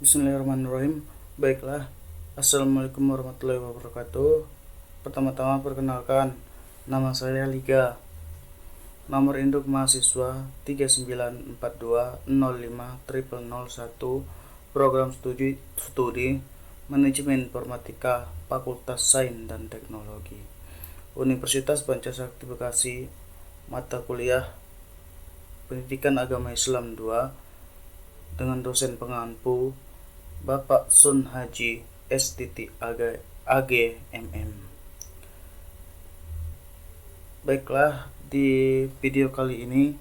Bismillahirrahmanirrahim. Baiklah, Assalamualaikum warahmatullahi wabarakatuh. Pertama-tama perkenalkan, nama saya Liga. Nomor induk mahasiswa 3942050001. Program studi Manajemen Informatika Fakultas Sains dan Teknologi Universitas Pancasakti Bekasi. Mata kuliah Pendidikan Agama Islam 2 dengan dosen pengampu Bapak Sun Haji S.Ag MM. Baiklah, di video kali ini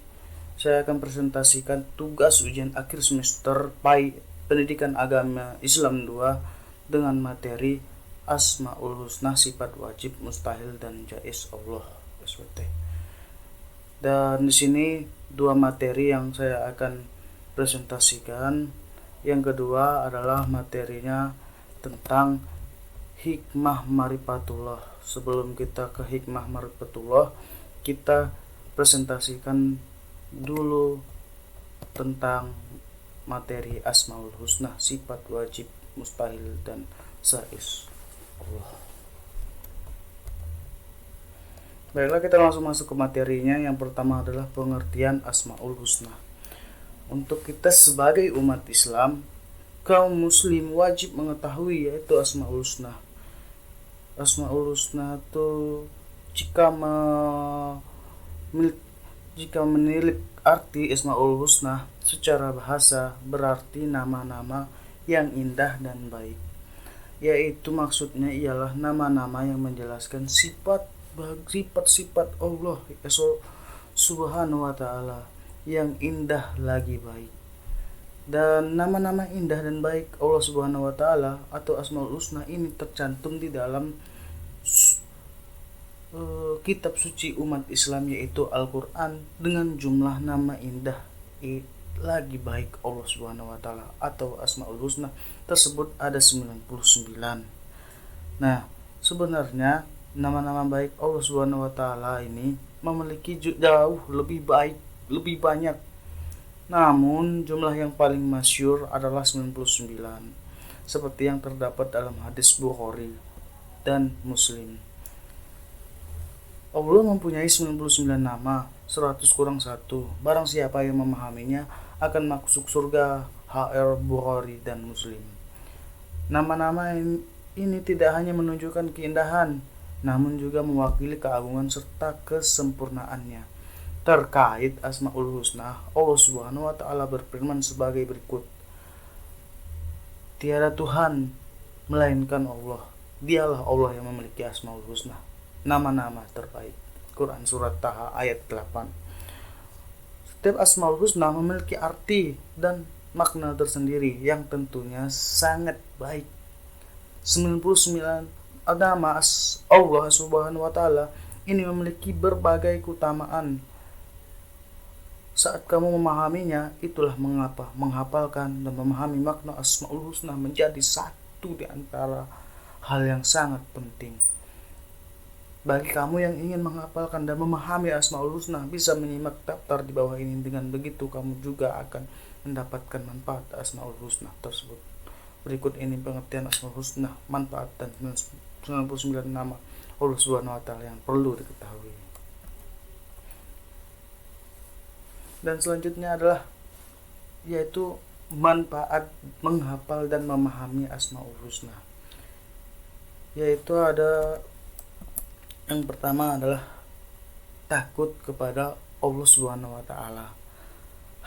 saya akan presentasikan tugas ujian akhir semester PAI Pendidikan Agama Islam 2 dengan materi Asmaul Husna, sifat wajib, mustahil, dan jaiz Allah SWT. Dan di sini dua materi yang saya akan presentasikan. Yang kedua adalah materinya tentang hikmah marifatullah. Sebelum kita ke hikmah marifatullah, kita presentasikan dulu tentang materi Asmaul Husna, sifat wajib, mustahil, dan jaiz Allah. Baiklah, kita langsung masuk ke materinya. Yang pertama adalah pengertian Asmaul Husna. Untuk kita sebagai umat Islam, kaum muslim wajib mengetahui yaitu Asmaul Husna. Asmaul Husna itu jika menilik arti Asmaul Husna secara bahasa berarti nama-nama yang indah dan baik. Yaitu maksudnya ialah nama-nama yang menjelaskan sifat-sifat Allah Subhanahu wa ta'ala yang indah lagi baik. Dan nama-nama indah dan baik Allah Subhanahu wa ta'ala atau Asmaul Husna ini tercantum di dalam kitab suci umat Islam yaitu Al-Quran dengan jumlah nama indah lagi baik Allah Subhanahu wa ta'ala atau Asmaul Husna tersebut ada 99. Nah, sebenarnya nama-nama baik Allah Subhanahu wa ta'ala ini memiliki jauh lebih banyak. Namun jumlah yang paling masyhur adalah 99 seperti yang terdapat dalam hadis Bukhari dan Muslim. Allah mempunyai 99 nama, 100 kurang 1. Barang siapa yang memahaminya akan masuk surga. HR Bukhari dan Muslim. Nama-nama ini tidak hanya menunjukkan keindahan, namun juga mewakili keagungan serta kesempurnaannya. Terkait Asmaul Husna, Allah Subhanahu wa ta'ala berfirman sebagai berikut. Tiada Tuhan melainkan Allah. Dialah Allah yang memiliki Asmaul Husna, nama-nama terbaik. Quran Surat Taha ayat 8. Setiap Asmaul Husna memiliki arti dan makna tersendiri yang tentunya sangat baik. 99 nama Allah Subhanahu wa ta'ala ini memiliki berbagai keutamaan. Saat kamu memahaminya, itulah mengapa menghafalkan dan memahami makna Asmaul Husna menjadi satu di antara hal yang sangat penting. Bagi kamu yang ingin menghafalkan dan memahami Asmaul Husna, bisa menyimak daftar di bawah ini. Dengan begitu kamu juga akan mendapatkan manfaat Asmaul Husna tersebut. Berikut ini pengertian Asmaul Husna, manfaat dan 99 nama Allah Subhanahu wa ta'ala yang perlu diketahui. Dan selanjutnya adalah yaitu manfaat menghafal dan memahami Asmaul Husna. Yaitu ada yang pertama adalah takut kepada Allah Subhanahu wa ta'ala.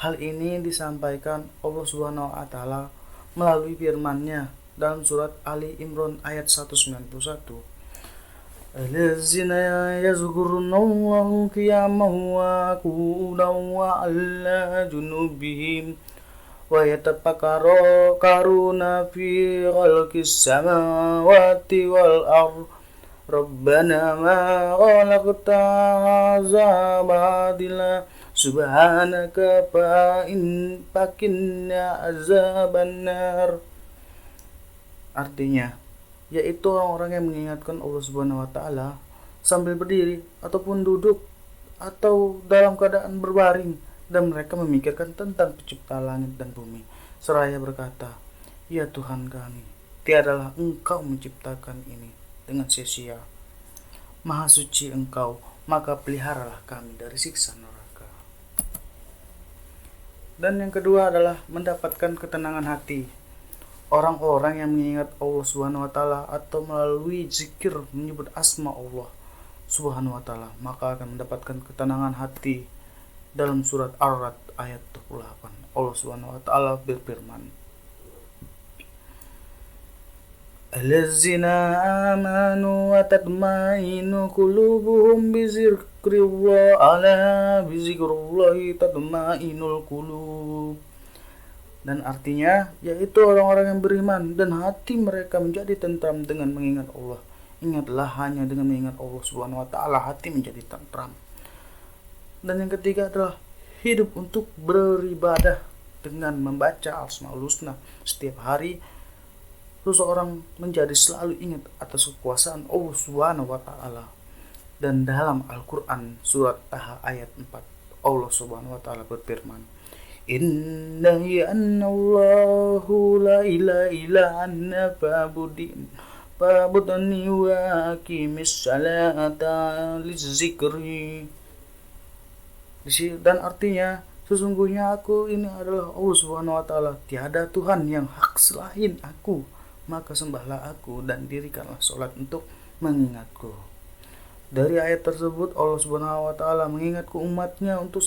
Hal ini disampaikan Allah Subhanahu wa ta'ala melalui firman-Nya dalam surat Ali Imran ayat 191. Allazina yazkurunallaha qiyaman wa qu'udan wa 'ala junubihim wa yatafakkaruna fi khalqis samawati wal ardh Rabbana ma khalaqta hadza batila subhanaka fakinna azaban nar. Artinya, yaitu orang-orang yang mengingatkan Allah Subhanahu wa ta'ala sambil berdiri ataupun duduk atau dalam keadaan berbaring, dan mereka memikirkan tentang pencipta langit dan bumi. Seraya berkata, Ya Tuhan kami, tiadalah Engkau menciptakan ini dengan sia-sia. Maha suci Engkau, maka peliharalah kami dari siksa neraka. Dan yang kedua adalah mendapatkan ketenangan hati. Orang-orang yang mengingat Allah Subhanahu wa taala atau melalui zikir menyebut asma Allah Subhanahu wa taala, maka akan mendapatkan ketenangan hati. Dalam surat Ar-Ra'd ayat 28, Allah Subhanahu wa taala berfirman, Allazina amanu wa tatmainu qulubuhum bizikrillah, ala bizikrillahi tatmainul qulub. Dan artinya yaitu orang-orang yang beriman dan hati mereka menjadi tentram dengan mengingat Allah. Ingatlah, hanya dengan mengingat Allah Subhanahu wa taala hati menjadi tentram. Dan yang ketiga adalah hidup untuk beribadah dengan membaca Asmaul Husna setiap hari. Seseorang menjadi selalu ingat atas kekuasaan Allah Subhanahu wa taala. Dan dalam Al-Qur'an surat Taha ayat 4, Allah Subhanahu wa taala berfirman, Inna Allahu la ilaha illa anna fa'budni wa aqimis salata lizikri. Dan artinya, sesungguhnya aku ini adalah Allah Subhanahu wa taala, tiada Tuhan yang hak selain aku, maka sembahlah aku dan dirikanlah sholat untuk mengingatku. Dari ayat tersebut Allah Subhanahu wa taala mengingatku umatnya untuk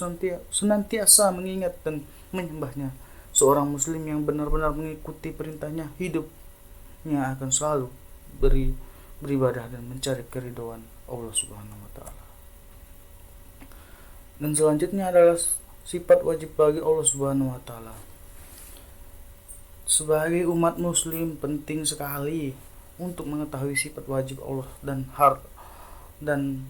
senantiasa mengingat dan menyembahnya. Seorang muslim yang benar-benar mengikuti perintahnya, hidupnya akan selalu beribadah dan mencari keridhaan Allah Subhanahu wa taala. Dan selanjutnya adalah sifat wajib bagi Allah Subhanahu wa taala. Sebagai umat muslim penting sekali untuk mengetahui sifat wajib Allah dan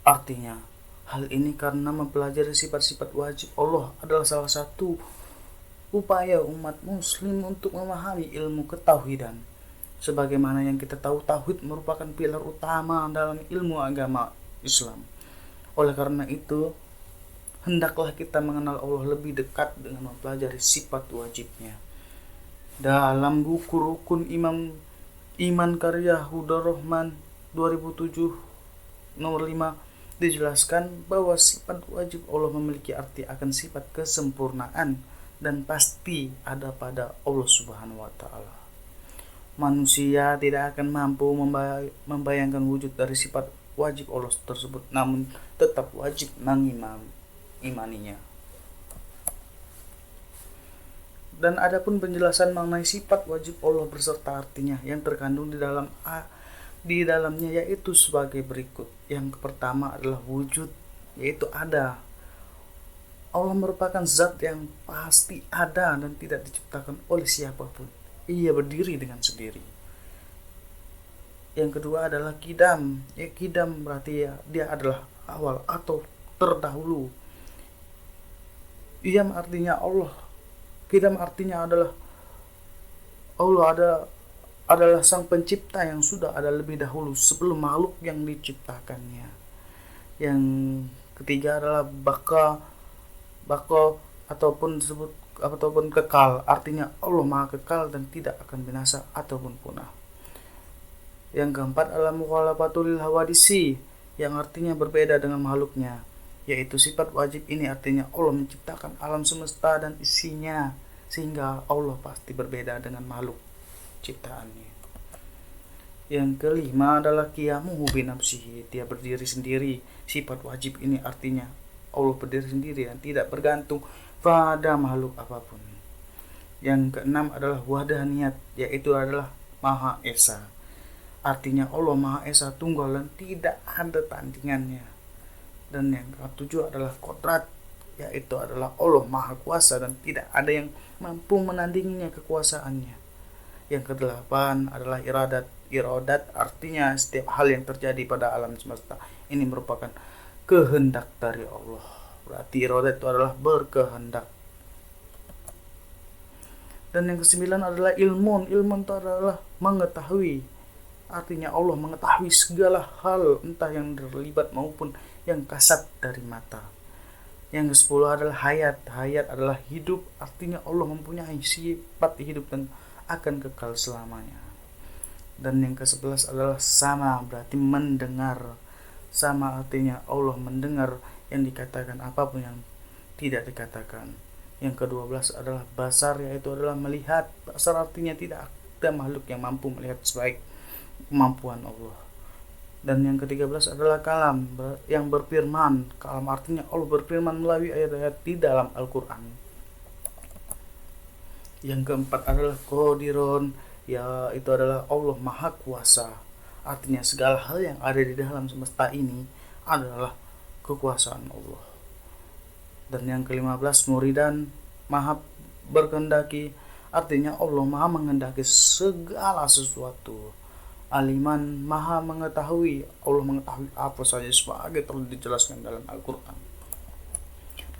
artinya. Hal ini karena mempelajari sifat-sifat wajib Allah adalah salah satu upaya umat muslim untuk memahami ilmu ketauhidan. Sebagaimana yang kita tahu, tauhid merupakan pilar utama dalam ilmu agama Islam. Oleh karena itu, hendaklah kita mengenal Allah lebih dekat dengan mempelajari sifat wajibnya. Dalam buku Rukun Iman karya Huda Rahman 2007 nomor 5 dijelaskan bahwa sifat wajib Allah memiliki arti akan sifat kesempurnaan dan pasti ada pada Allah Subhanahu wa taala. Manusia tidak akan mampu membayangkan wujud dari sifat wajib Allah tersebut, namun tetap wajib mengimaninya. Dan adapun penjelasan mengenai sifat wajib Allah beserta artinya yang terkandung di dalamnya yaitu sebagai berikut. Yang pertama adalah wujud, yaitu ada. Allah merupakan zat yang pasti ada dan tidak diciptakan oleh siapapun. Ia berdiri dengan sendiri. Yang kedua adalah qidam. Qidam berarti dia adalah awal atau terdahulu. Qidam artinya Allah. Qidam artinya adalah Allah adalah sang pencipta yang sudah ada lebih dahulu sebelum makhluk yang diciptakannya. Yang ketiga adalah baka ataupun kekal, artinya Allah Maha kekal dan tidak akan binasa ataupun punah. Yang keempat adalah mukhalafatul hawadisi, yang artinya berbeda dengan makhluknya, yaitu sifat wajib ini artinya Allah menciptakan alam semesta dan isinya, sehingga Allah pasti berbeda dengan makhluk ciptaannya. Yang kelima adalah qiyamuhu binafsihi, dia berdiri sendiri. Sifat wajib ini artinya Allah berdiri sendiri dan tidak bergantung pada makhluk apapun. Yang keenam adalah wahdaniyat, yaitu adalah Maha Esa. Artinya Allah Maha Esa, tunggal dan tidak ada tandingannya. Dan yang ketujuh adalah qudrat, yaitu adalah Allah Maha Kuasa dan tidak ada yang mampu menandinginya kekuasaannya. Yang kedelapan adalah iradat. Iradat artinya setiap hal yang terjadi pada alam semesta ini merupakan kehendak dari Allah. Berarti iradat itu adalah berkehendak. Dan yang kesembilan adalah ilmun. Ilmun itu adalah mengetahui. Artinya Allah mengetahui segala hal, entah yang terlibat maupun yang kasat dari mata. Yang ke-10 adalah hayat. Hayat adalah hidup, artinya Allah mempunyai sifat hidup dan akan kekal selamanya. Dan yang ke-11 adalah sama, berarti mendengar. Sama artinya Allah mendengar yang dikatakan apapun yang tidak dikatakan. Yang ke-12 adalah basar, yaitu adalah melihat. Basar artinya tidak ada makhluk yang mampu melihat sebaik kemampuan Allah. Dan yang ke-13 adalah kalam, yang berfirman. Kalam artinya Allah berfirman melalui ayat-ayat di dalam Al-Quran. Yang keempat adalah Qadirun, yaitu adalah Allah Maha Kuasa. Artinya segala hal yang ada di dalam semesta ini adalah kekuasaan Allah. Dan yang ke-15 Muridan, Maha berkehendaki, artinya Allah Maha menghendaki segala sesuatu. Aliman, Maha mengetahui, Allah mengetahui apa saja sebagai telah dijelaskan dalam Al-Quran.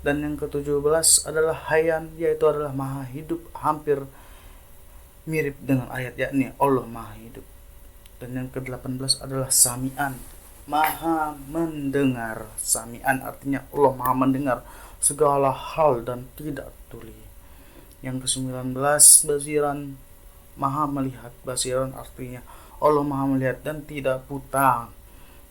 Dan yang ke-17 adalah Hayyan, yaitu adalah Maha hidup, hampir mirip dengan ayat, yakni Allah Maha hidup. Dan yang ke-18 adalah Sami'an, Maha mendengar. Sami'an artinya Allah Maha mendengar segala hal dan tidak tuli. Yang ke-19 Basiran, Maha melihat. Basiran artinya Allah Maha melihat dan tidak buta.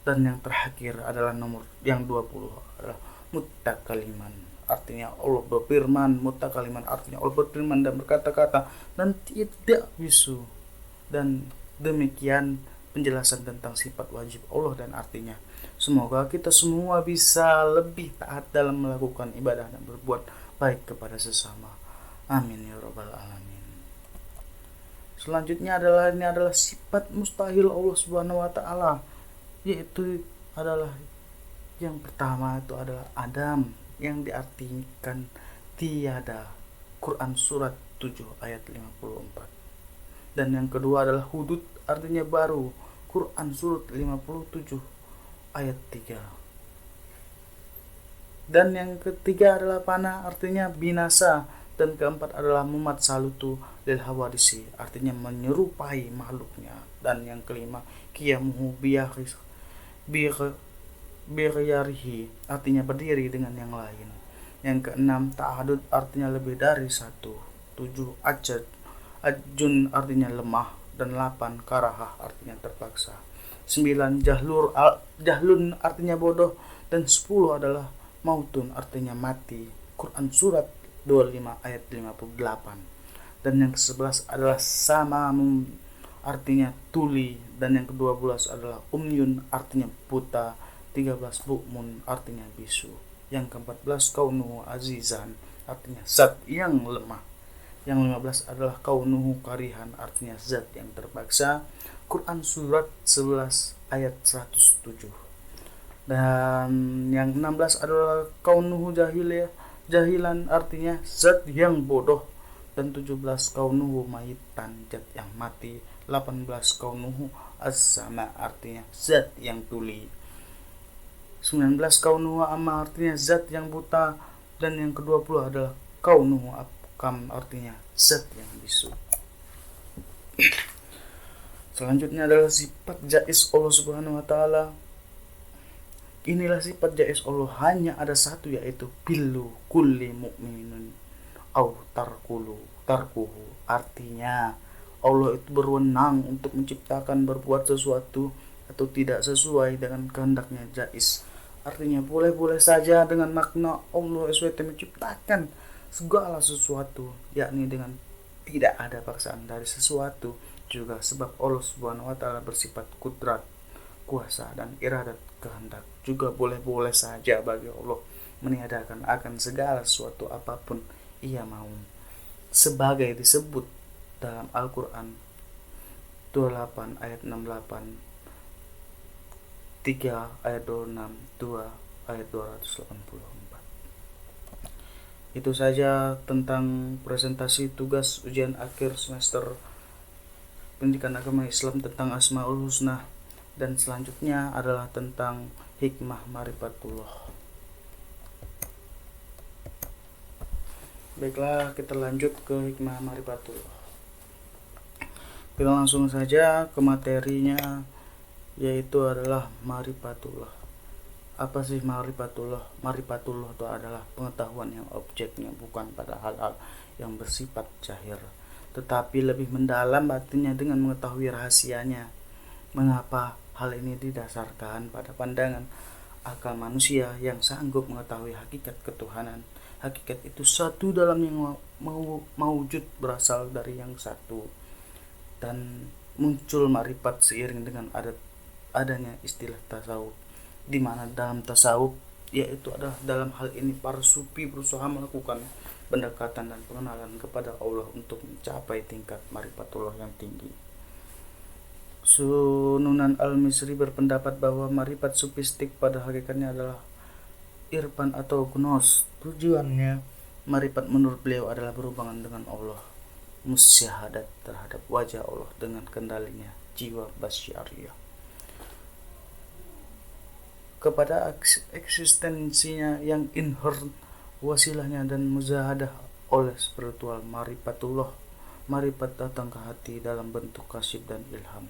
Dan yang terakhir adalah nomor yang 20 adalah Mutakaliman, artinya Allah berfirman. Mutakaliman artinya Allah berfirman dan berkata-kata dan tidak bisu. Dan demikian penjelasan tentang sifat wajib Allah dan artinya. Semoga kita semua bisa lebih taat dalam melakukan ibadah dan berbuat baik kepada sesama. Amin ya rabbal alamin. Selanjutnya adalah sifat mustahil Allah Subhanahu wa taala, yaitu adalah yang pertama itu adalah Adam, yang diartikan tiada. Quran surat 7 ayat 54. Dan yang kedua adalah hudud, artinya baru. Quran surat 57 ayat 3. Dan yang ketiga adalah fana, artinya binasa. Dan keempat adalah mumat salutu lil hawadisi, artinya menyerupai makhluknya. Dan yang kelima qiyamuhu biyarihi, artinya berdiri dengan yang lain. Yang keenam ta'adud, artinya lebih dari satu. 7 ajun, artinya lemah. Dan 8 karahah, artinya terpaksa. 9 jahlun, artinya bodoh. Dan 10 adalah mautun, artinya mati. Quran surat 25 ayat 58. Dan yang ke-11 adalah samam, artinya tuli. Dan yang ke-12 adalah umyun, artinya buta. 13 bukmun, artinya bisu. Yang ke-14 kaunuhu azizan, artinya zat yang lemah. Yang 15 adalah kaunuhu karihan, artinya zat yang terpaksa. Quran surat 11 ayat 107. Dan yang 16 adalah kaunuhu jahilan, artinya zat yang bodoh. Dan 17 kaunuhu mayitan, zat yang mati. 18 kaunuhu as-sama, artinya zat yang tuli. 19 kaunuhu amma, artinya zat yang buta. Dan yang ke-20 adalah kaunuhu abkam, artinya zat yang bisu. Selanjutnya adalah sifat jaiz Allah Subhanahu wa taala. Inilah sifat jaiz Allah, hanya ada satu, yaitu billu kulli mu'minun au tarkuhu, artinya Allah itu berwenang untuk menciptakan berbuat sesuatu atau tidak sesuai dengan kehendaknya. Jaiz artinya boleh-boleh saja, dengan makna Allah SWT menciptakan segala sesuatu, yakni dengan tidak ada paksaan dari sesuatu. Juga sebab Allah Subhanahu wa taala bersifat kudrat, kuasa, dan iradat, kehendak. Juga boleh-boleh saja bagi Allah meniadakan akan segala sesuatu apapun ia mau, sebagai disebut dalam Al-Quran 28 ayat 68, 3 ayat 26, 2 ayat 284. Itu saja tentang presentasi tugas ujian akhir semester Pendidikan Agama Islam tentang Asmaul Husna. Dan selanjutnya adalah tentang hikmah marifatullah. Baiklah, kita lanjut ke hikmah marifatullah. Kita langsung saja ke materinya, yaitu adalah marifatullah. Apa sih marifatullah? Marifatullah itu adalah pengetahuan yang objeknya bukan pada hal-hal yang bersifat zahir, tetapi lebih mendalam batinnya dengan mengetahui rahasianya. Mengapa hal ini didasarkan pada pandangan akal manusia yang sanggup mengetahui hakikat ketuhanan. Hakikat itu satu dalam yang mewujud, berasal dari yang satu, dan muncul marifat seiring dengan adanya istilah tasawuf, di mana dalam tasawuf yaitu adalah dalam hal ini para sufi berusaha melakukan pendekatan dan pengenalan kepada Allah untuk mencapai tingkat marifatullah yang tinggi. Sunan Al-Misri berpendapat bahwa marifat sufistik pada hakikatnya adalah irfan atau gnos. Tujuannya, marifat menurut beliau adalah berhubungan dengan Allah, musyahadat terhadap wajah Allah dengan kendalinya jiwa basyariah kepada eksistensinya yang inherent, wasilahnya dan muzahadah oleh spiritual marifatullah. Marifat datang ke hati dalam bentuk kasih dan ilham.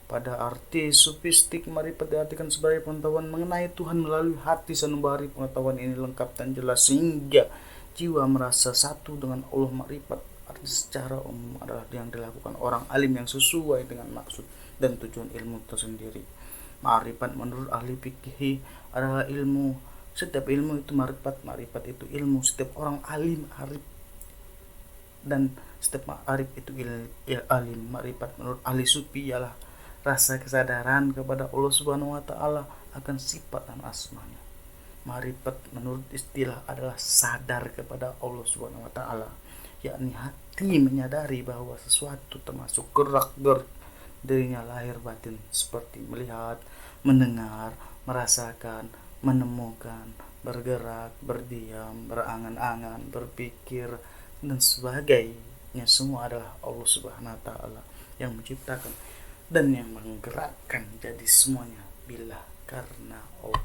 Pada arti sufistik, marifat diartikan sebagai pengetahuan mengenai Tuhan melalui hati sanubari. Pengetahuan ini lengkap dan jelas sehingga jiwa merasa satu dengan Allah. Marifat arti secara umum adalah yang dilakukan orang alim yang sesuai dengan maksud dan tujuan ilmu tersendiri. Marifat menurut ahli fikih adalah ilmu. Setiap ilmu itu marifat. Marifat itu ilmu. Setiap orang alim arif, dan setiap arif itu alim. Marifat menurut ahli sufi ialah rasa kesadaran kepada Allah Subhanahu wa taala akan sifat dan asmanya. Marifat menurut istilah adalah sadar kepada Allah Subhanahu wa taala, yakni hati menyadari bahwa sesuatu termasuk gerak-gerik dirinya lahir batin seperti melihat, mendengar, merasakan, menemukan, bergerak, berdiam, berangan-angan, berpikir dan sebagainya. Semua adalah Allah Subhanahu wa taala yang menciptakan dan yang menggerakkan, jadi semuanya bila karena Allah.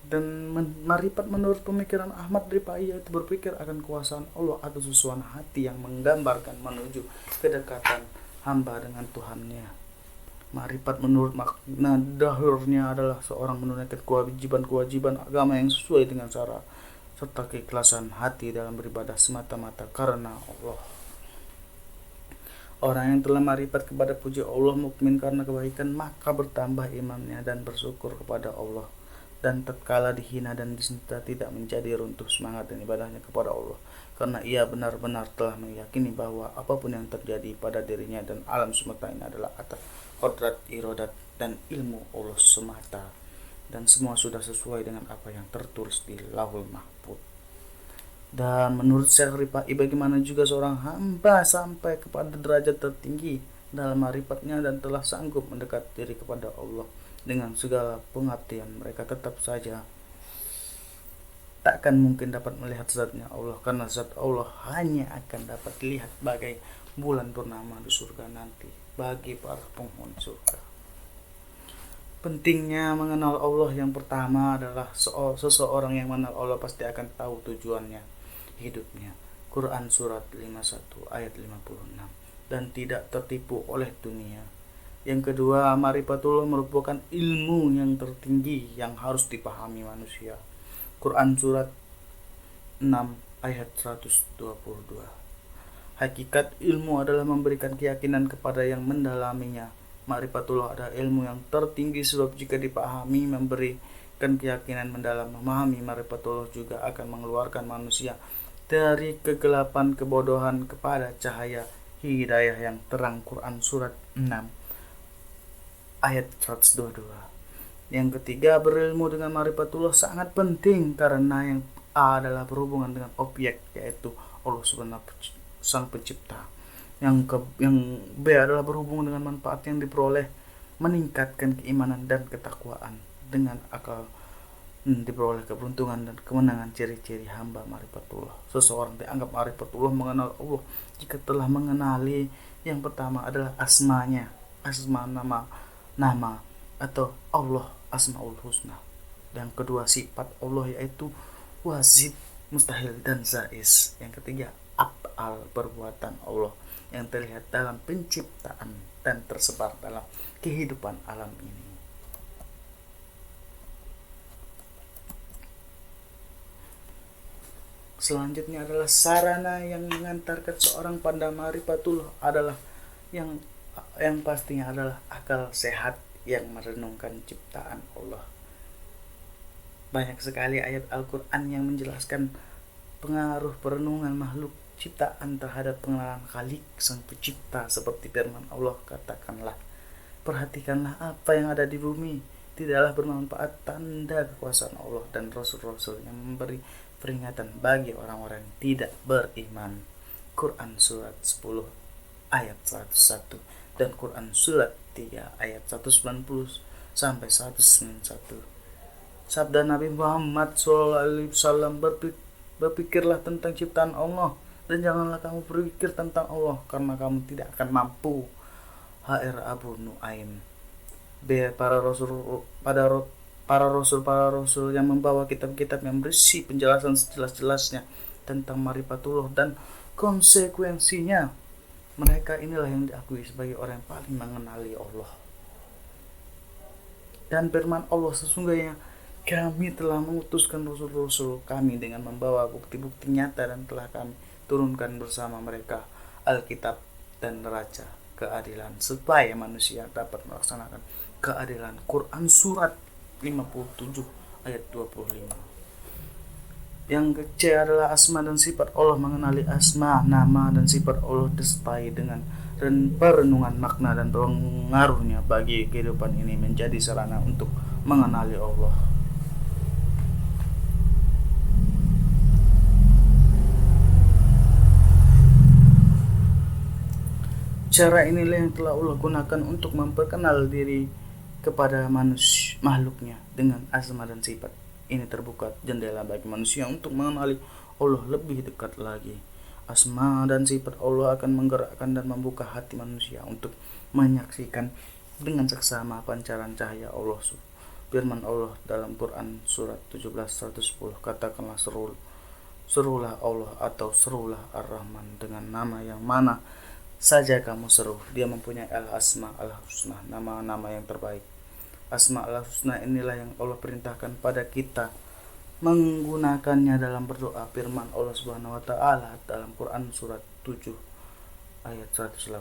Dan marifat menurut pemikiran Ahmad Rifai yaitu berpikir akan kuasaan Allah atau susunan hati yang menggambarkan menuju kedekatan hamba dengan Tuhannya. Marifat menurut makna dahurnya adalah seorang menunaikan kewajiban agama yang sesuai dengan cara serta keikhlasan hati dalam beribadah semata-mata karena Allah. Orang yang telah marifat kepada puji Allah, mukmin karena kebaikan, maka bertambah imannya dan bersyukur kepada Allah, dan tatkala dihina dan disinta tidak menjadi runtuh semangat dan ibadahnya kepada Allah, karena ia benar-benar telah meyakini bahwa apapun yang terjadi pada dirinya dan alam semesta ini adalah atas kodrat, irodat, dan ilmu Allah semata, dan semua sudah sesuai dengan apa yang tertulis di Lauhul Mahfuz. Dan menurut Syekh Rifai, bagaimana juga seorang hamba sampai kepada derajat tertinggi dalam marifatnya dan telah sanggup mendekat diri kepada Allah dengan segala pengabdian, mereka tetap saja takkan mungkin dapat melihat zatnya Allah, karena zat Allah hanya akan dapat dilihat bagai bulan purnama di surga nanti bagi para penghuni surga. Pentingnya mengenal Allah, yang pertama adalah seseorang yang mengenal Allah pasti akan tahu tujuannya hidupnya. Quran surat 51 ayat 56, dan tidak tertipu oleh dunia. Yang kedua, marifatullah merupakan ilmu yang tertinggi yang harus dipahami manusia. Quran surat 6 ayat 122. Hakikat ilmu adalah memberikan keyakinan kepada yang mendalaminya. Marifatullah adalah ilmu yang tertinggi sebab jika dipahami memberikan keyakinan mendalam. Memahami marifatullah juga akan mengeluarkan manusia dari kegelapan kebodohan kepada cahaya hidayah yang terang. Quran surat 6 ayat 122. Yang ketiga, berilmu dengan marifatullah sangat penting karena yang A adalah berhubungan dengan objek yaitu Allah Subhanahu sang pencipta. Yang B adalah berhubungan dengan manfaat yang diperoleh, meningkatkan keimanan dan ketakwaan. Dengan akal diperoleh keberuntungan dan kemenangan. Ciri-ciri hamba marifatullah. Seseorang dianggap marifatullah mengenal Allah jika telah mengenali, yang pertama adalah asmanya, asma nama atau Allah, asmaul husna. Yang kedua, sifat Allah yaitu wajib, mustahil dan zais. Yang ketiga, af'al, perbuatan Allah yang terlihat dalam penciptaan dan tersebar dalam kehidupan alam ini. Selanjutnya adalah sarana yang mengantarkan seorang pada marifatullah adalah yang pastinya adalah akal sehat yang merenungkan ciptaan Allah. Banyak sekali ayat Al-Quran yang menjelaskan pengaruh perenungan makhluk ciptaan terhadap pengenalan Khalik sang pencipta, seperti firman Allah, katakanlah, perhatikanlah apa yang ada di bumi, tidaklah bermanfaat tanda kekuasaan Allah dan Rasul-Rasul yang memberi peringatan bagi orang-orang yang tidak beriman. Quran surat 10 ayat 101 dan Quran surat 3 ayat 190 sampai 191. Sabda Nabi Muhammad SAW, berpikirlah tentang ciptaan Allah dan janganlah kamu berpikir tentang Allah, karena kamu tidak akan mampu. HR Abu Nuaim. Para rasul yang membawa kitab-kitab yang berisi penjelasan sejelas-jelasnya tentang marifatullah dan konsekuensinya. Mereka inilah yang diakui sebagai orang yang paling mengenali Allah. Dan firman Allah, sesungguhnya kami telah mengutuskan rasul-rasul kami dengan membawa bukti-bukti nyata dan telah kami turunkan bersama mereka Alkitab dan neraca keadilan supaya manusia dapat melaksanakan keadilan. Quran surat 57 ayat 25. Yang C adalah asma dan sifat Allah. Mengenali asma, nama dan sifat Allah disertai dengan perenungan makna dan pengaruhnya bagi kehidupan ini menjadi sarana untuk mengenali Allah. Cara inilah yang telah Allah gunakan untuk memperkenal diri kepada makhluknya dengan asma dan sifat. Ini terbuka jendela bagi manusia untuk mengenali Allah lebih dekat lagi. Asma dan sifat Allah akan menggerakkan dan membuka hati manusia untuk menyaksikan dengan seksama pancaran cahaya Allah. Firman Allah dalam Quran surat 17:110, katakanlah serulah Allah atau serulah Ar-Rahman dengan nama yang mana saja kamu seru. Dia mempunyai al-asma al-husna, nama-nama yang terbaik. Asma al-husna inilah yang Allah perintahkan pada kita menggunakannya dalam berdoa. Firman Allah Subhanahu wa taala dalam Quran surat 7 ayat 180.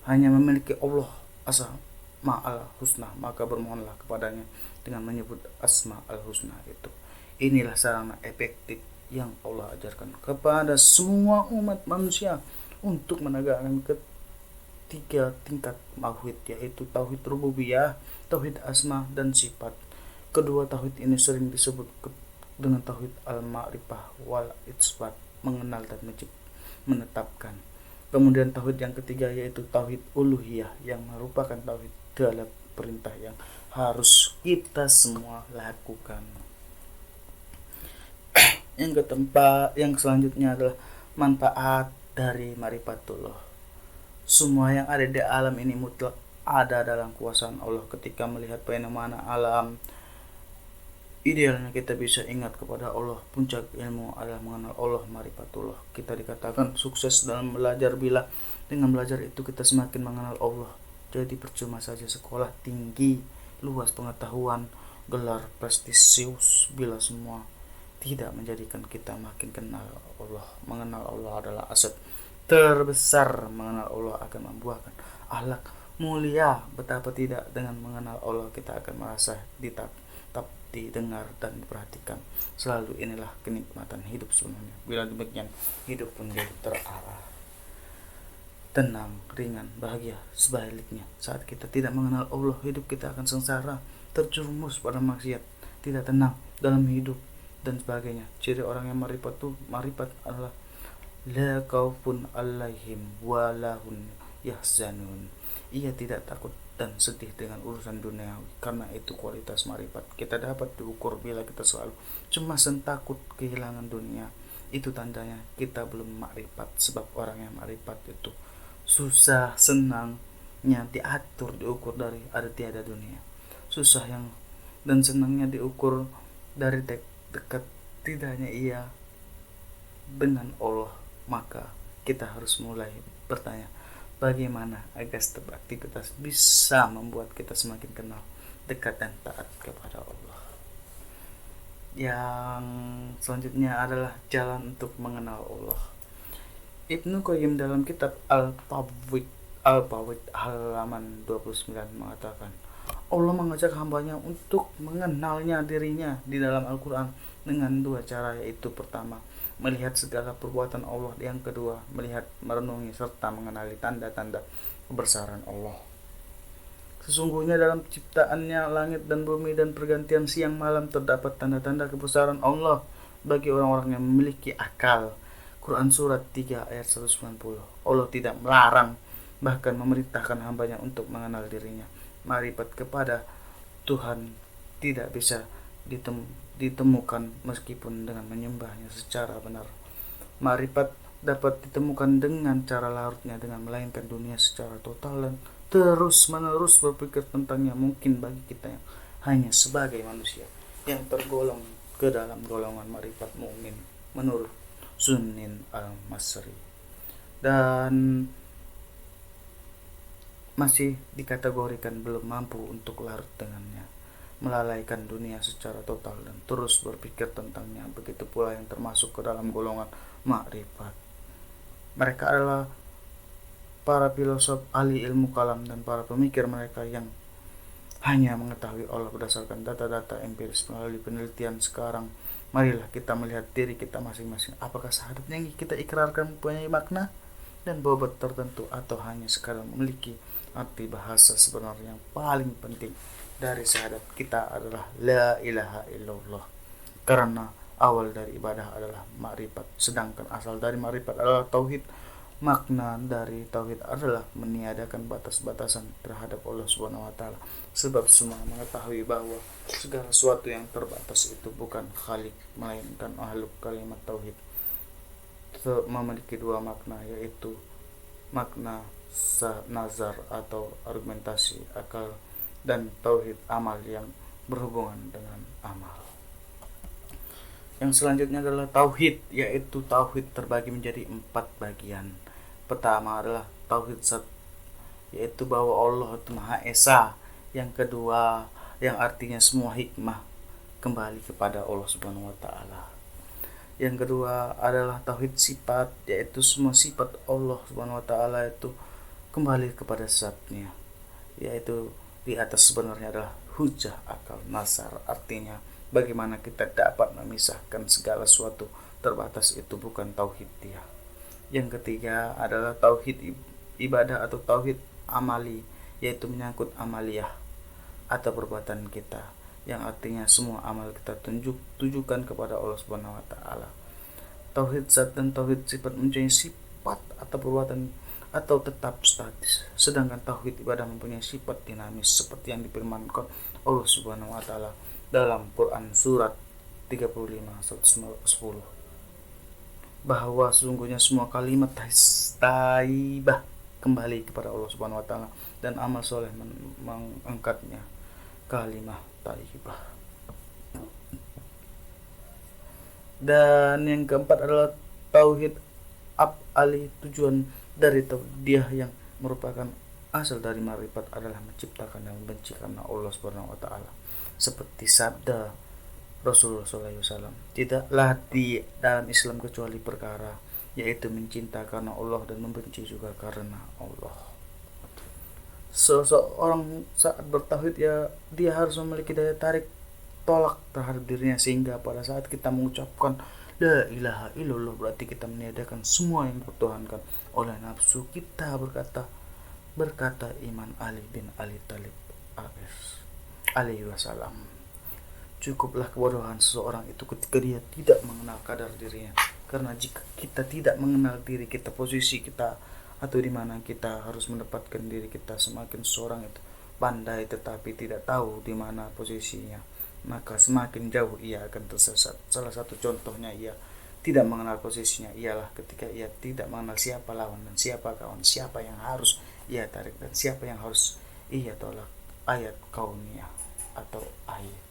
Hanya memiliki Allah asma al-husna, maka bermohonlah kepadanya dengan menyebut asma al-husna itu. Inilah sarana efektif yang Allah ajarkan kepada semua umat manusia untuk menegakkan ketiga tingkat tauhid, yaitu tauhid rububiyah, tauhid asma dan sifat. Kedua tauhid ini sering disebut dengan tauhid al-ma'rifah wal itsbat, mengenal dan menetapkan. Kemudian tauhid yang ketiga yaitu tauhid uluhiyah, yang merupakan tauhid dalam perintah yang harus kita semua lakukan. Yang selanjutnya adalah manfaat dari marifatullah. Semua yang ada di alam ini mutlak ada dalam kuasaan Allah. Ketika melihat fenomena alam, idealnya kita bisa ingat kepada Allah. Puncak ilmu adalah mengenal Allah, marifatullah. Kita dikatakan sukses dalam belajar bila dengan belajar itu kita semakin mengenal Allah. Jadi percuma saja sekolah tinggi, luas pengetahuan, gelar prestisius bila semua tidak menjadikan kita makin kenal Allah. Mengenal Allah adalah aset terbesar. Mengenal Allah akan membuahkan akhlak mulia. Betapa tidak dengan mengenal Allah kita akan merasa didengar dan diperhatikan. Selalu inilah kenikmatan hidup sebenarnya. Bila demikian, hidup pun jadi terarah, tenang, ringan, bahagia. Sebaliknya, saat kita tidak mengenal Allah, hidup kita akan sengsara, terjerumus pada maksiat, tidak tenang dalam hidup dan sebagainya. Ciri orang yang marifat adalah la khaufun alaihim wa lahum yahzanun. Ia tidak takut dan sedih dengan urusan duniawi. Karena itu kualitas marifat kita dapat diukur bila kita selalu cemas dan takut kehilangan dunia. Itu tandanya kita belum marifat. Sebab orang yang marifat itu susah senangnya diatur, diukur dari ada tiada dunia. Susah yang dan senangnya diukur dari dekat tidaknya ia dengan Allah. Maka kita harus mulai bertanya, bagaimana agar setiap aktivitas bisa membuat kita semakin kenal, dekat dan taat kepada Allah. Yang selanjutnya adalah jalan untuk mengenal Allah. Ibnu Qayyim dalam kitab Al-Fawwid halaman 29 mengatakan, Allah mengajak hambanya untuk mengenalnya dirinya di dalam Al-Quran dengan dua cara, yaitu pertama, melihat segala perbuatan Allah, yang kedua, melihat, merenungi, serta mengenali tanda-tanda kebesaran Allah. Sesungguhnya dalam ciptaannya langit dan bumi dan pergantian siang malam terdapat tanda-tanda kebesaran Allah bagi orang-orang yang memiliki akal. Quran Surat 3 ayat 190. Allah tidak melarang, bahkan memerintahkan hambanya untuk mengenal dirinya. Marifat kepada Tuhan tidak bisa ditemukan meskipun dengan menyembahnya secara benar. Marifat dapat ditemukan dengan cara larutnya dengan melainkan dunia secara total dan terus-menerus berpikir tentangnya mungkin bagi kita yang hanya sebagai manusia yang tergolong ke dalam golongan marifat mukmin menurut Sunin al-Masri, dan masih dikategorikan belum mampu untuk larut dengannya, melalaikan dunia secara total dan terus berpikir tentangnya. Begitu pula yang termasuk ke dalam golongan makrifat. Mereka adalah para filosof, ahli ilmu kalam, dan para pemikir mereka yang hanya mengetahui Allah berdasarkan data-data empiris melalui penelitian. Sekarang marilah kita melihat diri kita masing-masing. Apakah syahadat yang kita ikrarkan mempunyai makna dan bobot tertentu, atau hanya sekadar memiliki arti bahasa sebenarnya? Yang paling penting dari syahadat kita adalah la ilaha illallah, karena awal dari ibadah adalah makrifat, sedangkan asal dari makrifat adalah tauhid. Makna dari tauhid adalah meniadakan batas-batasan terhadap Allah Subhanahu wa taala, sebab semua mengetahui bahwa segala sesuatu yang terbatas itu bukan khalik melainkan makhluk. Kalimat tauhid memiliki dua makna, yaitu makna nazar atau argumentasi akal, dan tauhid amal yang berhubungan dengan amal. Yang selanjutnya adalah tauhid, yaitu tauhid terbagi menjadi 4 bagian. Pertama adalah tauhid zat, yaitu bahwa Allah itu Maha Esa. Yang kedua, yang artinya semua hikmah kembali kepada Allah Subhanahu wa taala. Yang kedua adalah tauhid sifat, yaitu semua sifat Allah Subhanahu wa taala itu kembali kepada zatnya, yaitu di atas sebenarnya adalah hujah akal nasar, artinya bagaimana kita dapat memisahkan segala sesuatu terbatas, itu bukan tauhid dia. Yang ketiga adalah tauhid ibadah atau tauhid amali, yaitu menyangkut amaliyah atau perbuatan kita, yang artinya semua amal kita tujukan kepada Allah Subhanahu wa taala. Tauhid zat dan tauhid sifat mempunyai sifat atau perbuatan atau tetap statis, sedangkan tauhid ibadah mempunyai sifat dinamis seperti yang difirmankan Allah Subhanahu wa taala dalam Quran Surat 35:110, bahwa sesungguhnya semua kalimat taibah kembali kepada Allah Subhanahu wa taala, dan amal soleh mengangkatnya kalimat taibah. Dan yang keempat adalah tauhid af'ali, tujuan dari tauhidiyah yang merupakan asal dari marifat adalah menciptakan dan membenci karena Allah Subhanahu wa taala. Seperti sabda Rasulullah SAW, tidaklah di dalam Islam kecuali perkara, yaitu mencinta karena Allah dan membenci juga karena Allah. Seseorang saat bertauhid, ya dia harus memiliki daya tarik tolak terhadap dirinya, sehingga pada saat kita mengucapkan la ilaha illallah berarti kita meniadakan semua yang dipertuhankan oleh nafsu kita. Berkata Imam Ali bin Ali Talib alaihi wasallam, cukuplah kebodohan seseorang itu ketika dia tidak mengenal kadar dirinya. Karena jika kita tidak mengenal diri kita, posisi kita, atau di mana kita harus mendapatkan diri kita, semakin seseorang itu pandai tetapi tidak tahu di mana posisinya, maka semakin jauh ia akan tersesat. Salah satu contohnya ia tidak mengenal posisinya ialah ketika ia tidak mengenal siapa lawan dan siapa kawan, siapa yang harus ia tarik dan siapa yang harus ia tolak. Ayat kauniyah atau ayat.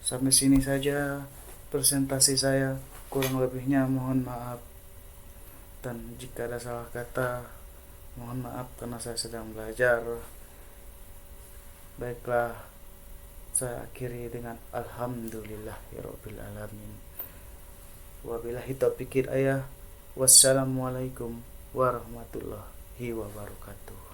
Sampai sini saja presentasi saya, kurang lebihnya mohon maaf, dan jika ada salah kata mohon maaf karena saya sedang belajar. Baiklah, saya akhiri dengan alhamdulillahirabbil alamin. Wabillahi taufiq hidayah. Wassalamualaikum warahmatullahi wabarakatuh.